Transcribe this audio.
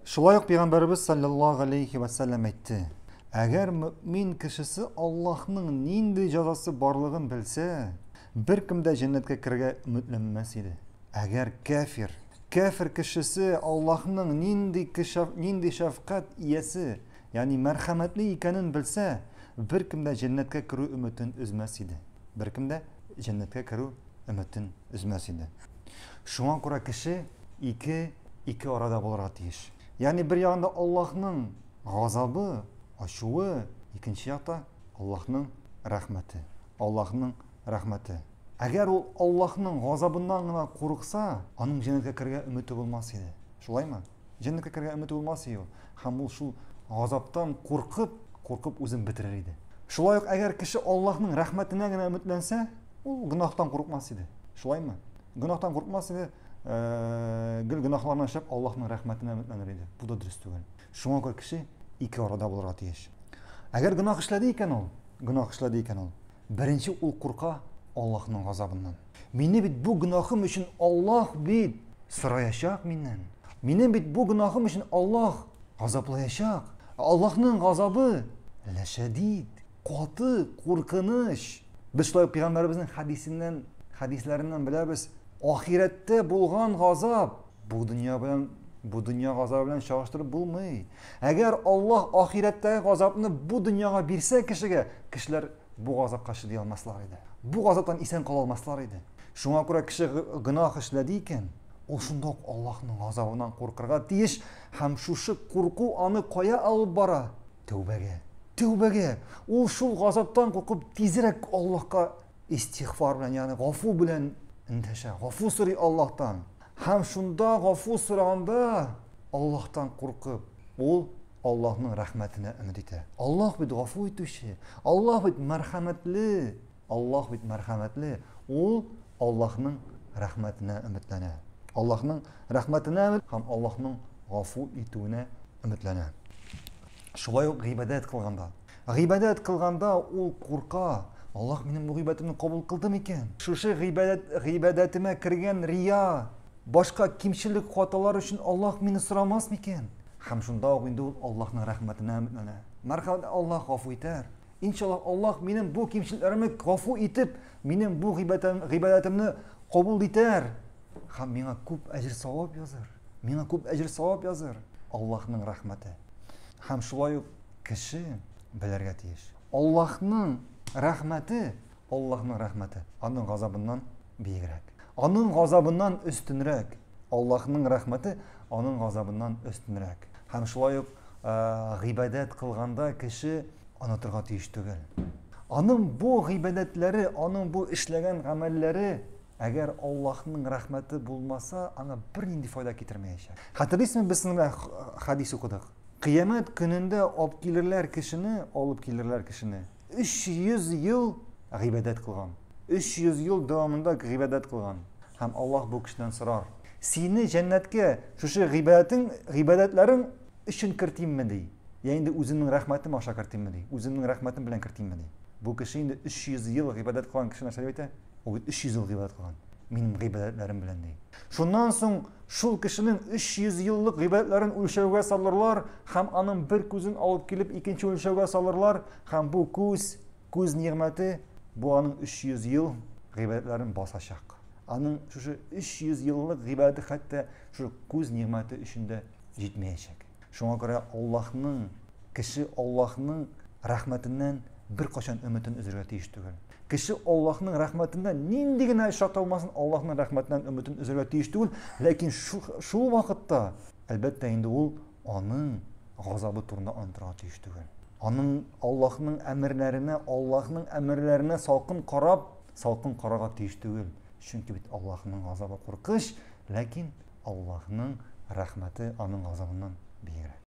Шулай ук Пeygamberimiz sallallahu aleyhi ve sellem әйтте. Әгәр мөмин кешесе Аллаһның нинди җәзасы барлыгын белсә, беркем дә җәннәткә керергә өметләнмәс иде. Әгәр кафир кешесе Аллаһның нинди шәфкать иясе, ягъни мәрхәмәтле икәнен белсә, беркем дә җәннәткә керү өметен өзмәс иде. Беркем дә җәннәткә керү өметен өзмәс иде. Шуңа күрә кеше ике арада булырга тиеш. Yani bir yanda Allah'ın gazabı, aşuvu, ikinci yakta Allah'ın rahmeti. Allah'ın rahmeti. Eğer o Allah'ın gazabından gına korksa, onun cennete kirge ümidi olmaz idi. Şulay mı? Cennete kirge ümidi olmaz idi. Hem o şu gazaptan korkup özün bitirir idi. Şulay yok eğer kişi Allah'ın rahmetine gına ümitlense, o günahtan korkmaz idi. Şulay mı? Günahtan korkmaz idi. Günahlarına işlep Allah'ın rahmetine ümitlenir idi. Bu da dürüst түгел. Şuna göre kişi iki arada bulurga tiyiş. Eğer günah işledi iken ol, birinci ol korka Allah'ın gazabından. Meni bit bu günahım için Allah bit sırayacak menden. Meni bit bu günahım için Allah gazaplayacak. Allah'ın gazabı leşedid, katı, korkunç. Biz şulay Peygamberimizin hadislerinden biliriz. Ahirette bulgan gazap bu dünya gazabı bilen çağrıştırıp bulmay. Eğer Allah ahiretteki gazabını bu dünyaya birse kişiler bu gazap karşılayı almaslar idi. Bu gazaptan isen kalalmaslar idi. Şuna göre kişi günah işlediyken o şundaq Allah'ın gazabından korkarga tiyiş. Hem şuşu korku anı koya alıp bara tövbege. O şu gazaptan korkup tezirek Allah'a istiğfar bilen yani gafu bilen gafu suri Allah'tan. Hem şunda gafu suranda Allah'tan korkup ol Allah'ın rahmetine ümit ete. Allah bit gafu etüşü. Allah bit merhametli. Ol Allah'ın rahmetine ümitlene. Allah'ın rahmetine ümit hem Allah'ın gafu etüne ümitlene. Şulay gıйбадат kılganda ol korka. Allah benim bu gıybetimni kabul kıldı mı iken? Şuşu gıybadatime kirgen riya, başka kimçilik hatalar için Allah beni sıramaz mı iken? Hem şunda oğunda Allah'ın rahmetine ümitlene. Merhamet Allah gafu eder. İnşallah Allah benim bu kimçiliklerimi gafu etip, benim bu gıybadatımni kabul eder. Hem bana küp ecir savab yazır. Allah'ın rahmeti. Hem şulay kişi bilirge tiyiş. Allah'ın rahmeti, onun gazabından büyükrek. Onun gazabından üstünrek. Allah'ın rahmeti onun gazabından üstünrek. Hem şulay yok gıybadat kılganda kişi anlatırga tiyiş түгел. Onun bu gıybadatları, onun bu işlegen amelleri eğer Allah'ın rahmeti bulmasa ana bir nindi fayda getirmeyecek. Hatırlıyorsun biz seninle hadis okuduk. Kıyamet gününde alıp gelirler kişini. 300 yıl gıybadat kılgan. 300 yıl devamında gıybadat kılgan. Hem Allah bu kişiden sorar. Seni cennetke şu gıybadatların için kirteyim mi dey? Yani de özünün rahmetim aşağı kirteyim mi dey? Özünün rahmetim bilen kirteyim mi dey? Bu kişinin de 300 yıl gıybadat kılgan kişine söyleyeyim. O 300 yıl gıybadat kılgan. Benim gıybadatlarım bilen dey. Şundan soň şul kişinin 300 yıllık gıybatlarını ölçevge salırlar, hem anın bir közün alıp gelip ikinci ölçevge salırlar, hem bu köz nimeti bu anın 300 yıl gıybatlarını basacak. Anın şu 300 yıllık gıybatı hatta şu köz nimeti içinde jetmeyecek. Şuna göre kişi Allah'ın rahmetinden bir kaçan ümitin üzerine tiyiş түгел. Kişi Allah'ın rahmetinden nindigine şart olmasın Allah'ın rahmetinden ümitin üzerine tiyiş түгел. Lakin şu vakitte elbette indi ol onun gazabı turunda antırga tiyiş түгел. Onun Allah'ın emirlerine salkın karaga tiyiş түгел. Çünkü bit Allah'ın gazabı korkuş, lakin Allah'ın rahmeti onun gazabından büyük.